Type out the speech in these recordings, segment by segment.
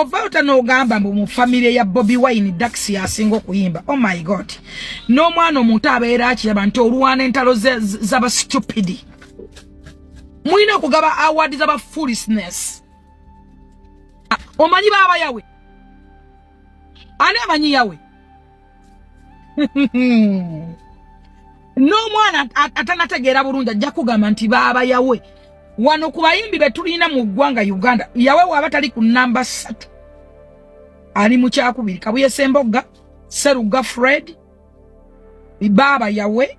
bw'ovauta n'ogamba mu family ya Bobi Wine Daxi asinga okuyimba. Oh my God. N'omwana omuntu abeera akiraba nti olwana entalo z'aba stupid. Mulina okugaba awards z'aba foolishness. Omanyi baba yawe? Ani amanyi yawe? N'omwana atanategeera bulungi ajja kugamba nti baba yawe. Wano ku bayimbi betulina mu ggwanga Uganda yawe waba tali ku namba 3 ali mu kyakubiri Kabuye Sembogga Seruga Fred baba yawe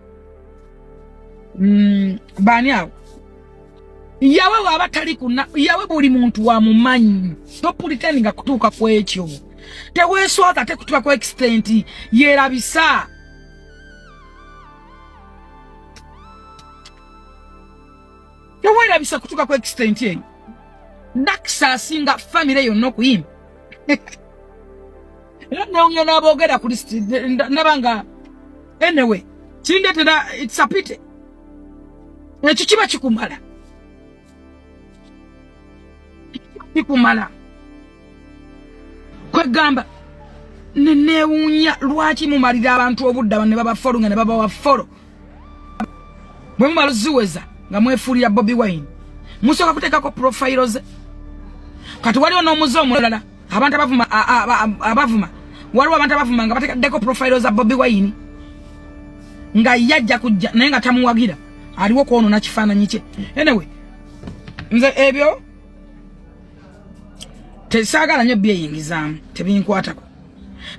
bani awo yawe waba tali ku yawe buli muntu wa mumanyi to pretending kutuuka kwekyo teweeswata te kutuuka ku extent yerabisa Yawera bisa kutuka kwa extent ye. Daxa singa family yonna kuyimba. Era unyo nabogera kuri nabanga anyway. Chinde tena it's a pity. Ekyo kiba kikumala. Kikumala. Kwegamba nenewunya lwaki mumalira abantu obudda ne baba folunga ne baba wa folo. Bwe mumaluziweza nga mwefulira Bobi Wine musoka kutekako profiles kati waliwo n'omuzo omulala abantu abavuma waliwo abantu abavuma nga batekako profiles za Bobi Wine nga yajja kujja naye nga tamuwagira aliwo kono na kifaananyi kye anyway nze ebyo tesaagala nnyo byeyingizaamu tebinkwatako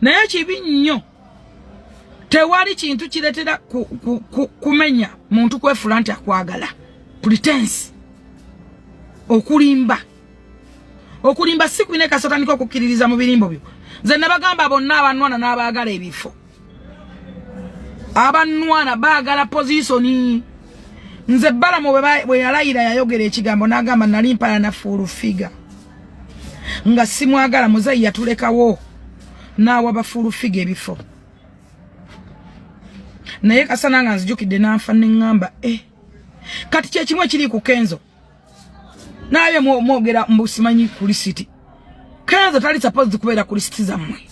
naye kibi nnyo tewali kintu kiretera kumenya muntu kwefula nti akwagala pretense okulimba siku ine kasotandika okukiririza mu birimbo byo nze nabagamba bonna abanwana n'abaagala ebifo abanwana baagala position nze Balamu bwe yalayira yayogera ekigambo n'agamba nali mpala na full figure nga simwagala muzayi yatulekawo naawe abafull figure ebifo naye kasana nga nzijukidde n'anfa n'engamba kati kye kimwe kiri ku Kenzo naye mwogera mbusimanyi kuli city Kenzo tali supposed kubeera kuli city zammwe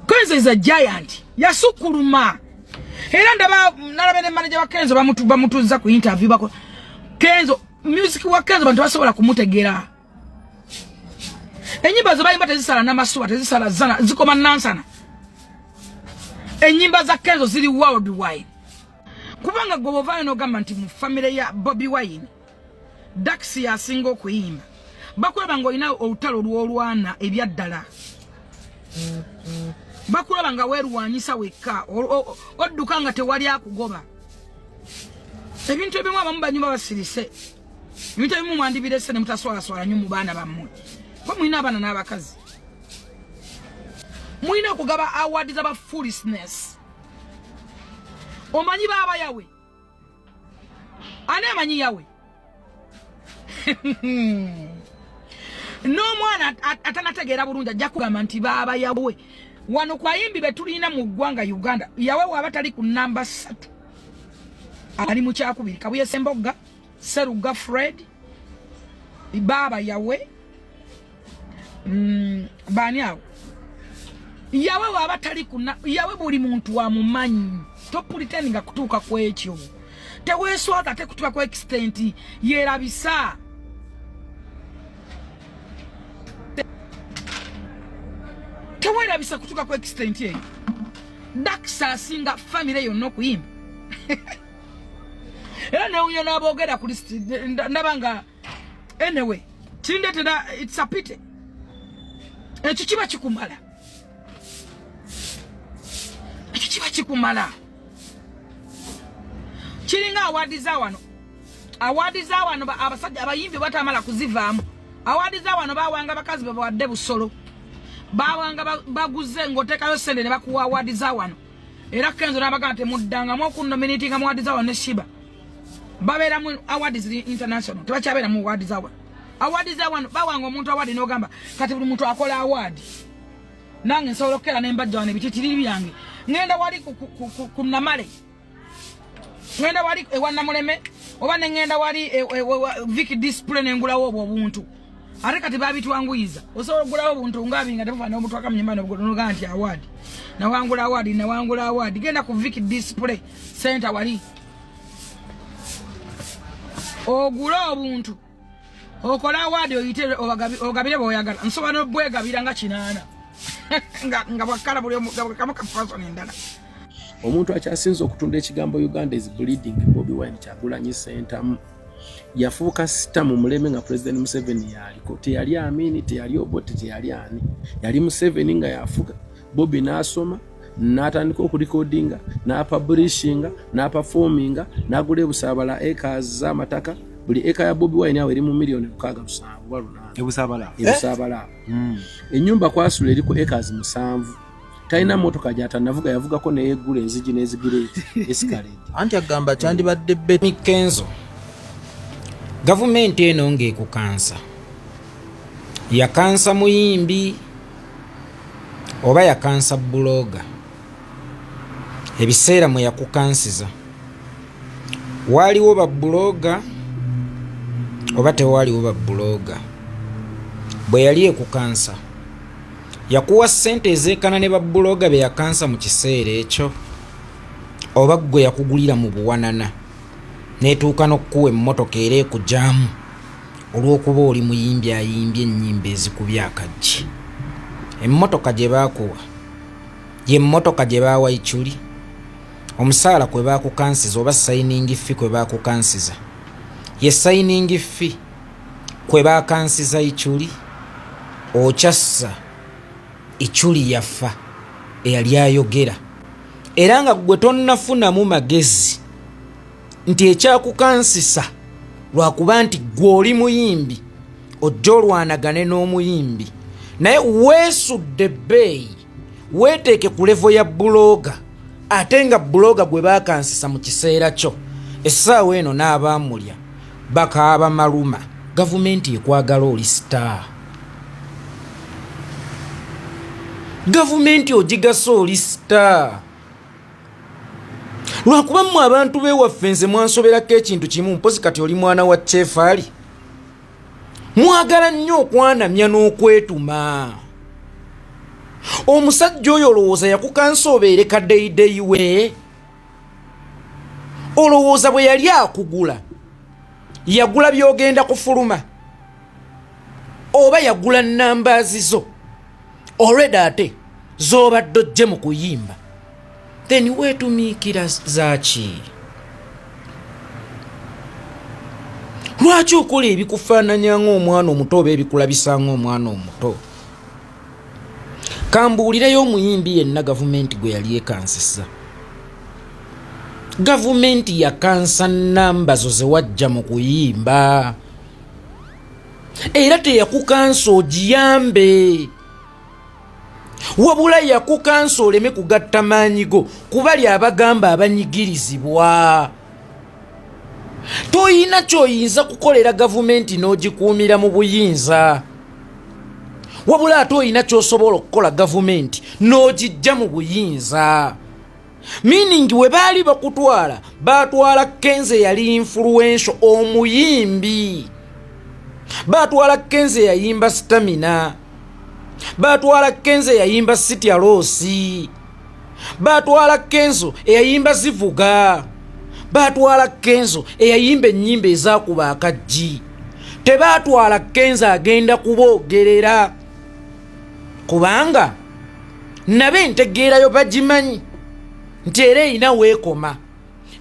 Kenzo is a giant yasukuluma era ndaba nalabe ne manager wa Kenzo bamutuza ku interview bako Kenzo music wa Kenzo bantu basobola kumutegera enyimba zo bayimba tezisala n'amasuwa tezisala zana zikoma nansana enyimba za Kenzo ziri worldwide kubanga gobovayo no gamba nti mu family ya Bobi Wine Daxi asinga okuyimba bakulaba nga olina olutalo lw'olwana ebyaddala bakulaba nga weerwanyisa wekka odduka nga tewali akugoba ebintu ebimu abamu banyumba basirise ebintu ebimu mwandibirese ne mutaswalaswala nnyo mu baana bammwe ko mulina abaana n'abakazi mulina okugaba awards z'aba foolishness omanyi baba yawe ani amanyi yawe n'omwana atanategeera bulungi ajja kugamba nti baba yawe wano ku bayimbi betulina mu ggwanga Uganda yawe waba tali ku namba 3 ali mu kyakubiri Kabuye Sembogga Seruga Fred baba yawe bani awo yawe waba tali kuna yawe buli muntu wa mumanyi to pretending kutuuka kwekyo teweeswata te kutuuka ku extent yerabisa tewerabisa kutuuka ku extent ye Daxa singa family yonna okuyimba era neuyo n'abogera kuli ndabanga anyway tindetera it's a pity ekyo kiba kikumala kikumala kiringa awards za wano abasajja abayimbi batamala kuzivaamu awards za wano bawanga bakazi babawadde busolo bawanga baguze ngotekayo sente ne bakuwa awards za wano era Kenzo n'abagamba temuddanga mu okunominating awards za wano ne Shiba babeera mu awards international tebakyabeera mu awards za wano bawanga omuntu award n'ogamba kati buli muntu akola award nange nsobola okukera n'embajja wano ebititiri byange ngenda wali ku Namale ngenda wali ewa Namuleme oba ngenda wali Vicky Display n'engulawo obwo obuntu ate kati babitwanguyiza osobola okugulawo obuntu ngabi nga tebufaana omuntu akamnyamana obugonoga nti award nawangula award genda ku Vic Display Center wali ogula obuntu okola award oyite ogabire boyagala nsobola bwegabira nga kinana nga bwakala buli kamuka fashion endala omuntu akyasinza okutunda ekigambo Uganda is bleeding Bobi Wine Kyagulanyi Center yafuuka sita mu muleme nga President Museveni yaliko teyali amini teyali obote teyali ani yali Museveni nga yafuuka Bobi n'asoma n'atandika okurecordinga n'apublishinga n'aperforminga n'agula ebusabala acres z'amataka buli eka ya Bobi Wine awe eri mu milioni 678 ebusabala ennyumba kwasula eriko acres 7 talina motoka gyatanavuga yavugako neyeggula enzigi n'ezigireti escalade anti agamba kyandibadde Betty Kenzo Government eno ng'ekukansa yakansa muyimbi oba yakansa buloga ebiseera mwe yakukansiza waliwo ba buloga oba tewaliwo ba buloga bwe yali ekukansa yakuwa ssente ezeekana ne ba buloga be yakansa mu kiseera ekyo oba gwe yakugulira mu buwanana netuuka n'okkuwa emmotoka era ekujaamu olw'okuba oli muyimbi ayimbye ennyimba ezikubya akaggi emmotoka gye baakuwa ye mmotoka gye baawa Ichuli omusaala kwe baakukansiza oba sayiningi ffi kwe baakukansiza ye sayiningi ffi kwe baakansiza Ichuli okyassa Ichuli yafa eyali ayogera era nga gwe tonnafunamu magezi nti ekyakukansisa lwakuba nti gwe oli muyimbi ojja olwanagane n'omuyimbi naye weesudde bbeeyi weeteeke ku levo ya buloga ate nga buloga gwe baakansisa mu kiseera kyo essaawa eno n'abaamulya bakaaba maluma gavumenti ekwagala oli star gavumenti ogigasa oli star lwakuba mmwe abantu beewaffe nze mwansoberako ekintu kimu mpozi kati oli mwana wa Chefali mwagala nnyo okwanamya n'okwetuma omusajja oyo olowooza yakukansa obeere kaddeyideyi we olowooza bwe yali akugula yagula byogenda kufuluma oba yagula nnambaazi zo olwedde ate z'obadde ojje mu kuyimba then weetumiikira zaaki lwaki okola ebikufaananya ng'omwana omuto oba ebikulabisa ng'omwana omuto kambuulireyo omuyimbi yenna gavumenti gwe yali ekansisa gavumenti yakansa nnamba zo ze wajja mu kuyimba era teyakukansa ogiyambe wabula yakukansa oleme kugatta maanyi go kubali abagamba abanyigirizibwa toyina kyoyinza kukolera gavumenti n'ogikuumira mu buyinza wabula ate oyina ky'osobola okukola gavumenti n'ogijja mu buyinza meaning we baali bakutwala baatwala Kenze yali influential omuyimbi baatwala Kenze yayimba Stamina baatwala Kenze yayimba City Alosi baatwala Kenzo eyayimba Zivuga baatwala Kenzo eyayimba ennyimba ezaakuba akaggi tebaatwala Kenze agenda kuboogerera kubanga nabe ntegeerayo bagimanyi nti era erina weekoma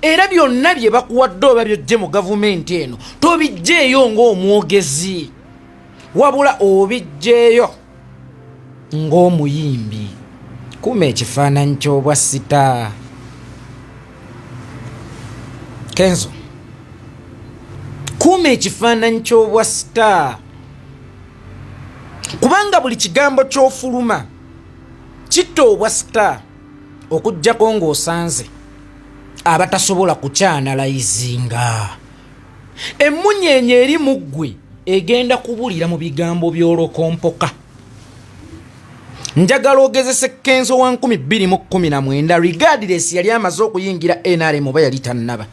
era byonna bye bakuwadde oba byojje mu gavumenti eno tobijjeeyo ng'omwogezi wabula obijjeeyo ng'omuyimbi kuma ekifaananyi ky'obwa sita Kenzo kuma ekifaananyi ky'obwa sita kubanga buli kigambo ky'ofuluma kitta obwa sita okujjako ng'osanze abatasobola kukyanayizinga emmunyeenye eri mu ggwe egenda kubulira mu bigambo by'olokompoka njagala ogezese Kenzo wa 2019 regardless yali amaze okuyingira NRM oba yali tannaba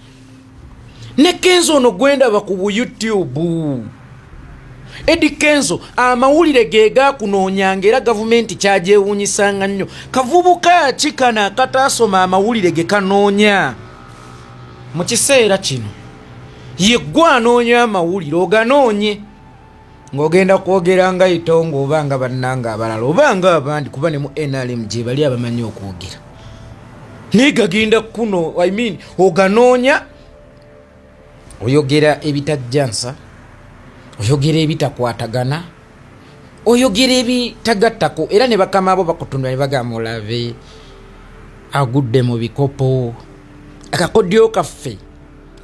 ne Kenzo ono gwendaba ku YouTube Eddie Kenzo amawulire ge gakunoonyanga era gavumenti kyagyewuunyisanga nnyo. Kavubuka ki kana akataasoma amawulire ge kanoonya? Mu kiseera kino ye ggwe anoonya amawulire oganoonye ng'ogenda kwogera nga Itongo oba nga bannanga abalala oba nga abandi kuba ne mu NRM gye bali abamanyi okwogera. Naye gagenda kuno oganoonya oyogera ebitajjansa, oyogera ebitakwatagana, oyogera ebitagattako era ne bakama abo bakutunda ne bagamba olabe agudde mu bikopo. Akakodyo kaffe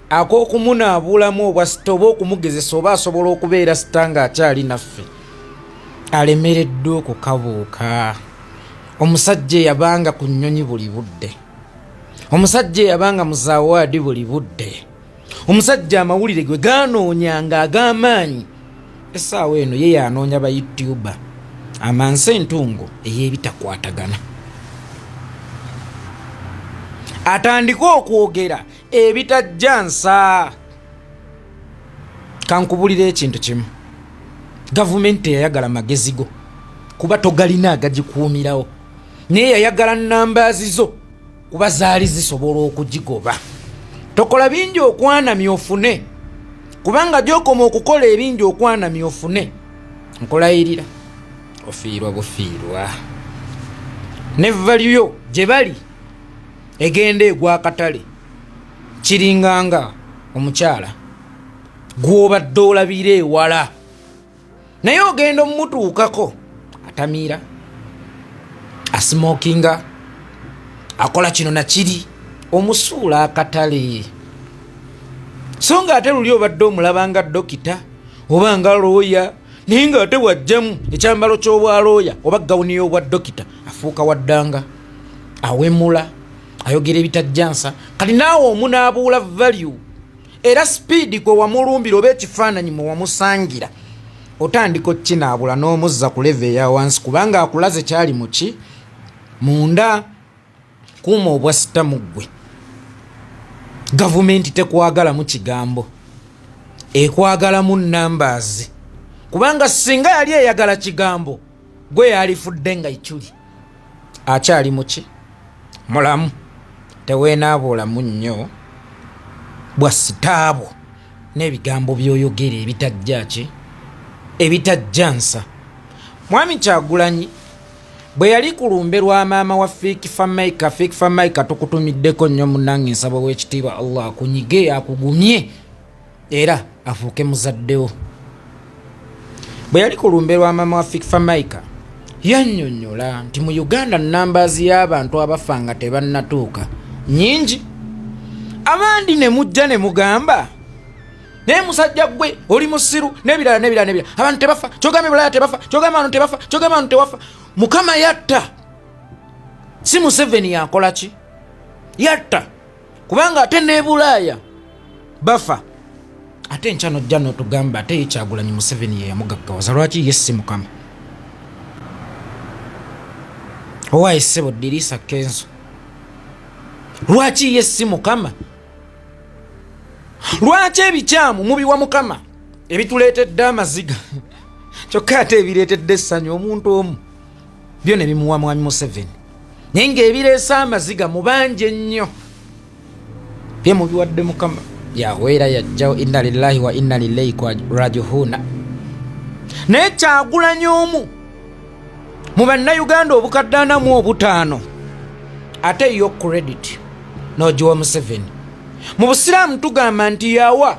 ak'okumunaabulamu obwasita oba okumugezesa oba asobola okubeera sita nga akyali naffe alemereddwa okukabuuka. Omusajja eyabanga ku nnyonyi buli budde, omusajja eyabanga mu zaawaadi buli budde, omusajja amawulire gwe ganoonyanga ag'amaanyi. Essaawa eno ye yanoonya ba YouTuber amansa entungo ey'ebitakwatagana, atandika okwogera ebitajjansa. Kankubulira ekintu kimu, gavumenti yayagala magezi go kuba togalina agagikuumirawo, naye yayagala nnambaazi zo kuba zaali zisobola okugigoba. Tokola bingi okwanamya ofune, kubanga gy'okoma okukola ebingi okwanamya ofune nkolayirira ofiirwa bufiirwa. Ne value gye bali egenda egwa akatale kiringanga omukyala gw'obadde olabira ewala, naye ogenda omumutuukako atamiira, asmokinga, akola kino na kiri, omusuula akatale. So nga ate luli obadde omulaba nga dokita oba nga looya, naye nga ate wajjamu ekyambalo ky'obwalooya oba gawuni y'obwa dokita afuuka waddanga, awemula, ayogera ebitajjansa. Kati naawe omunaabuula value era speed kwe wamulumbira oba ekifaananyi mwe wamusangira otandika okukinaabula n'omuzza ku leve eya wansi kubanga akulaze kyali muki munda. Kuuma obwasita mu ggwe. Gavumenti tekwagalamu kigambo, ekwagalamu nnambaazi, kubanga singa yali eyagala kigambo gwe yalifudde nga ikyuli. Akyali muki mulamu, teweenaabuulamu nnyo bwasitaabo n'ebigambo by'oyogera ebitajja ki ebitajjansa. Mwami Kyagulanyi bwe yali kulumberwa maama wa Fake Famaica tukutumiddeko nnyo munnange, nsaba w'ekitiibwa Allah akunyige akugumye era afuuke muzaddewo. Bwe yali kulumberwa maama wa Fake Famaica yannyonnyola nti mu Uganda nnambaazi y'abantu abafa nga tebannatuuka nnyingi. Abandi ne mujja ne mugamba naye musajja gwe oli musiru n'ebirala. Abantu tebafa, kyogambye Bulaya tebafa, kyogambye abantu tebafa, kyogambye abantu tewafa. Mukama yatta, si Museveni yakola ki? Yatta, kubanga ate ne Bulaya bafa. Ate nkyano jja n'otugamba ate ye Kyagulanyi Museveni ye yamugaggawaza. Lwaki ye si Mukama? Owaaye ssebo Dirisa Kenzo, lwaki ye si Mukama? Lwaki ebikyamu mubiwa Mukama ebituleetedde amaziga kyokka ate ebireetedde essanyu omuntu omu byo ne bimuwa Mwami Museveni, naye ng'ebireese amaziga mubanje ennyo bye mubiwadde Mukama. Yaweera yajjawo, inna lillahi wa inna ilaihi raji'uun. Naye Kyagulanyi omu mu bannayuganda obukadde 45 ate yo credit n'ogiwa Museveni. Mu Busiraamu tugamba nti yawa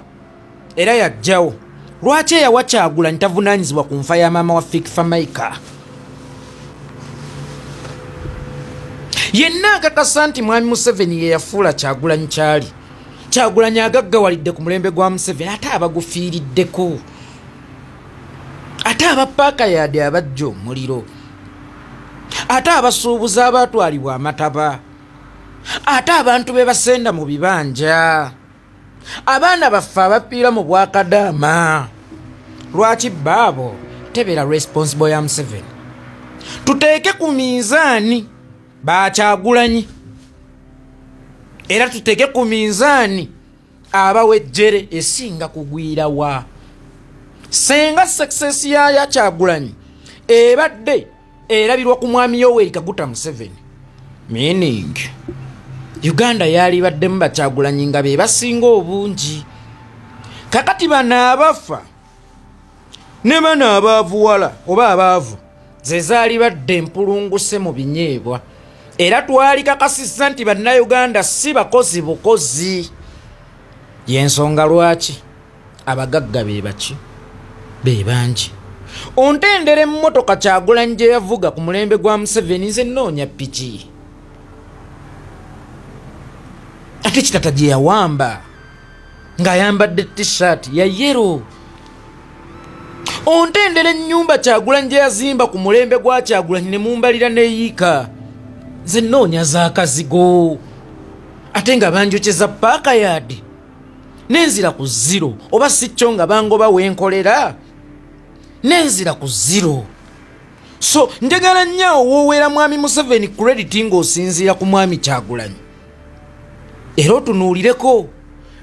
era yajjawo. Lwaki eyawa Kyagulanyi tavunaanyizibwa ku nfa ya maama wa Fake Famaica? Yenna akakasa nti Mwami Museveni ye yafuula Kyagulanyi kyali. Kyagulanyi agaggawalidde ku mulembe gwa Museveni ate abagufiiriddeko, ate abapaaka yadde abajja omuliro, ate abasuubuzi abaatwalibwa amataba, ate abantu be basenda mu bibanja, abaana baffe abapiira mu bwakadaama. Lwaki baabo tebeera responsible ya Museveni? Tuteeke ku minzaani ba Kyagulanyi era tuteeke ku minzaani abawejjere esinga kugwira wa. senga success ya Kyagulanyi ebadde erabirwa ku mwami Yoweri Kaguta Museveni, meaning Uganda yali baddemu Bakyagulanyi nga be basinga obungi. Kakati bano abafa ne bano abaavuwala oba abaavu ze zaali badde empulunguse mu binyeebwa, era twali kakasisa nti bannayuganda si bakozi bukozi. Y'ensonga lwaki abagagga be baki be bangi. Ontendera emmotoka Kyagulanyi gye yavuga ku mulembe gwa Museveni, nze nnoonya piki ate kitata gye yawamba ng'ayambadde t-shirt ya yero. Ontendera ennyumba Kyagulanyi gye yazimba ku mulembe gwa Kyagulanyi ne mumbalira neyiika, nze nnoonya z'akazigo ate nga banjokyeza paaka yaadi nenzira ku zero, oba si kyo nga bangoba wenkolera nenzira ku zero. So njagala nnyo woowera mwami Museveni credit ng'osinziira ku mwami Kyagulanyi, era otunuulireko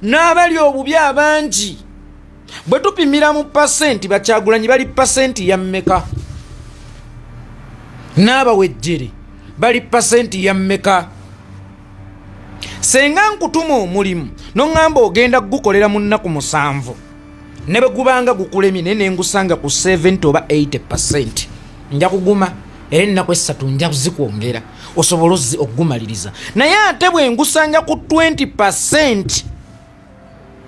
n'abali obubi abangi. Bwe tupimira mu pasenti Bakyagulanyi bali pasenti ya mmeka, n'abawejjere bali pasenti ya mmeka? Senga nkutuma omulimu n'oŋŋamba ogenda gukolera mu nnaku 7 ne bwe gubanga gukulemye naye ne ngusanga ku 70 oba 80%, nja kuguma era ennaku 3 nja kuzikwongera osobola okugumaliriza. Naye ate bwe ngusanga ku 20%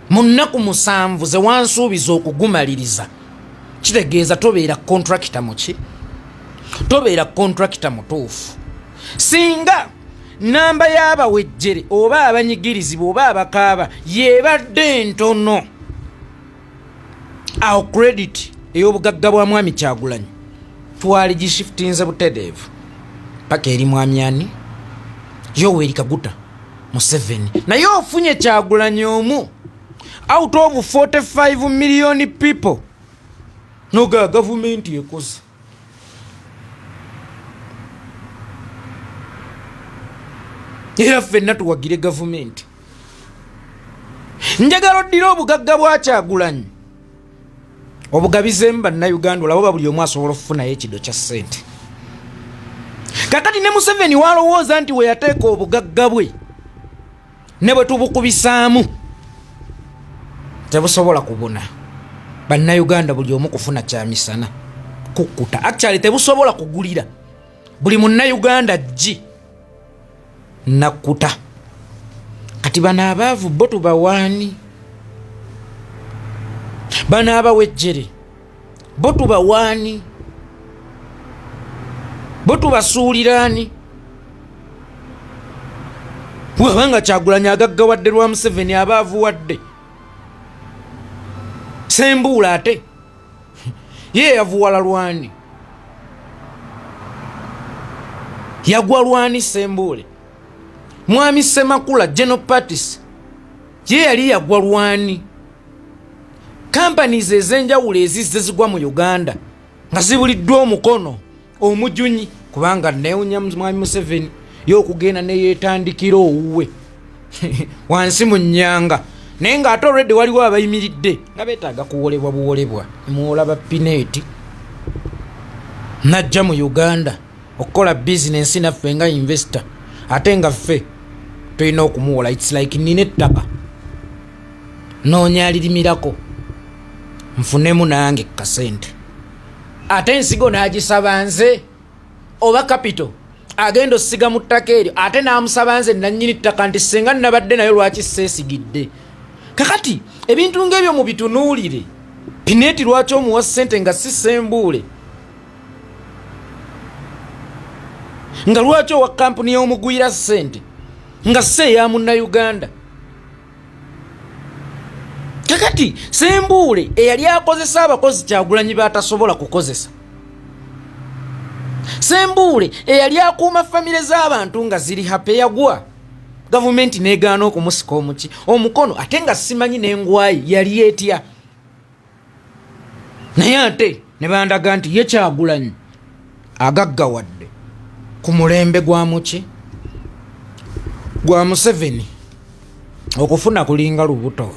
mu nnaku 7 ze wansuubiza okugumaliriza, kitegeeza tobeera contractor muki, tobeera contractor mutuufu. Singa namba y'abawejjere oba abanyigirizibwa oba abakaaba yebadde ntono, awo credit ey'obugagga bwa mwami Kyagulanyi twali gishiftinze butereevu paka eri mwami ani Yoweri Kaguta Museveni. Naye ofunye Kyagulanyi omu out of 45 million people noga government yekoze. Era ffenna tuwagire gavumenti. Njagala oddira obugagga bwa Kyagulanyi obugabizemu bannayuganda olaba buli omu asobola okufunayo ekido kya ssente. Kakati ne Museveni walowooza nti we yateeka obugagga bwe ne bwe tubukubisaamu tebusobola kubuna bannayuganda buli omu kufuna kyamisana kukkuta. Actually tebusobola kugulira buli munnayuganda ggi nakkuta. Kati bano abaavu bo tubawaani, bano abawejjere bo tubawaani, bo tubasuuliraani? Bw'abanga Kyagulanyi agaggawadde lwa Museveni abaavu wadde Sembuula ate ye yavuwala lwani? Yagwa lwani Sembuule? Mwami Semakula General Parties ye yali yagwa lwani? Companies ez'enjawulo ezizze zigwa mu Uganda nga zibuliddwa omukono omujunyi kubanga neewunya mwami Museveni y'okugenda ne yeetandikira owuwe wansi mu nnyanga, naye ng'ate already waliwo abayimiridde nga beetaaga kuwolebwa buwolebwa. Muwolaba Pineeti najja mu Uganda okukola bizinensi naffe nga investor, ate nga ffe tulina okumuwola. It's like nina ettaka noonya alirimirako nfunemu nange kasente, ate ensigo n'agisaba nze oba capital agenda osiga mu ttaka eryo ate n'amusaba nze nannyini ttaka nti senga nabadde nayo lwaki seesigidde. Kakati ebintu ng'ebyo mu bitunuulire. Pineeti lwaki omuwa ssente nga si Sembuule? Nga lwaki owa kampuni y'omugwira ssente nga si eya munnayuganda? Kakati Sembuule eyali akozesa abakozi Kyagulanyi batasobola kukozesa, Sembuule eyali akuuma famire z'abantu nga ziri hape yagwa, gavumenti n'egaana okumusika omukono ate nga simanyi n'engwayi yali etya. Naye ate ne bandaga nti ye Kyagulanyi agaggawadde ku mulembe gwa muki gwa Museveni okufuna kulinga lubuto.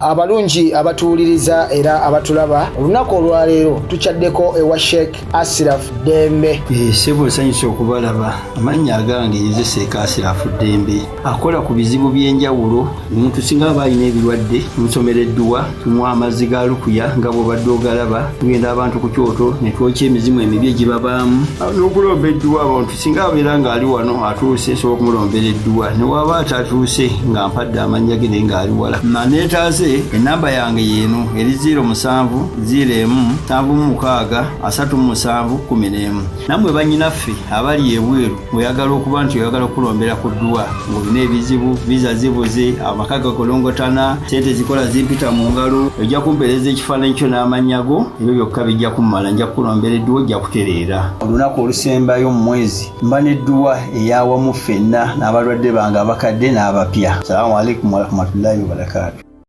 abalungi abatuwuliriza era abatulaba olunaku olwaleero tukyaddeko ewa Sheikh Ashraf Dembe. Sebo nsanyusa okubalaba. Amannya agange nze Sheikh Ashraf Dembe akola ku bizibu by'enjawulo. Omuntu singa aba alina ebirwadde musomereddwa tumuwa amazzi ga lukuya nga bw'obadde ogalaba tugenda abantu ku kyoto ne twokya emizimu emibi egibabaamu n'okulomba edduwa abantu singa abeera ng'ali wano atuuse sobola okumulombera edduwa ne waba atatuuse nga mpadde amannya ge naye ng'ali wala neetaaze ennamba yange yeeno eri 0707363711 nammwe bannyinaffe abali ebweru oyagala okuba nti oyagala okulombera ku dduwa ng'olina ebizibu viza zibuze amaka gakolongotana sente zikola zimpita mu ngalo ojja kumpeereza ekifaananyi kyo n'amannya go ebyo byokka bijja kummala nja kukulombera edduwa ojja kutereera olunaku olusembayo mu mwezi mba n'edduwa eyawamu ffenna n'abalwadde bange abakadde n'abapya. Salaamu alaikum warahmatullahi wabarakatuh.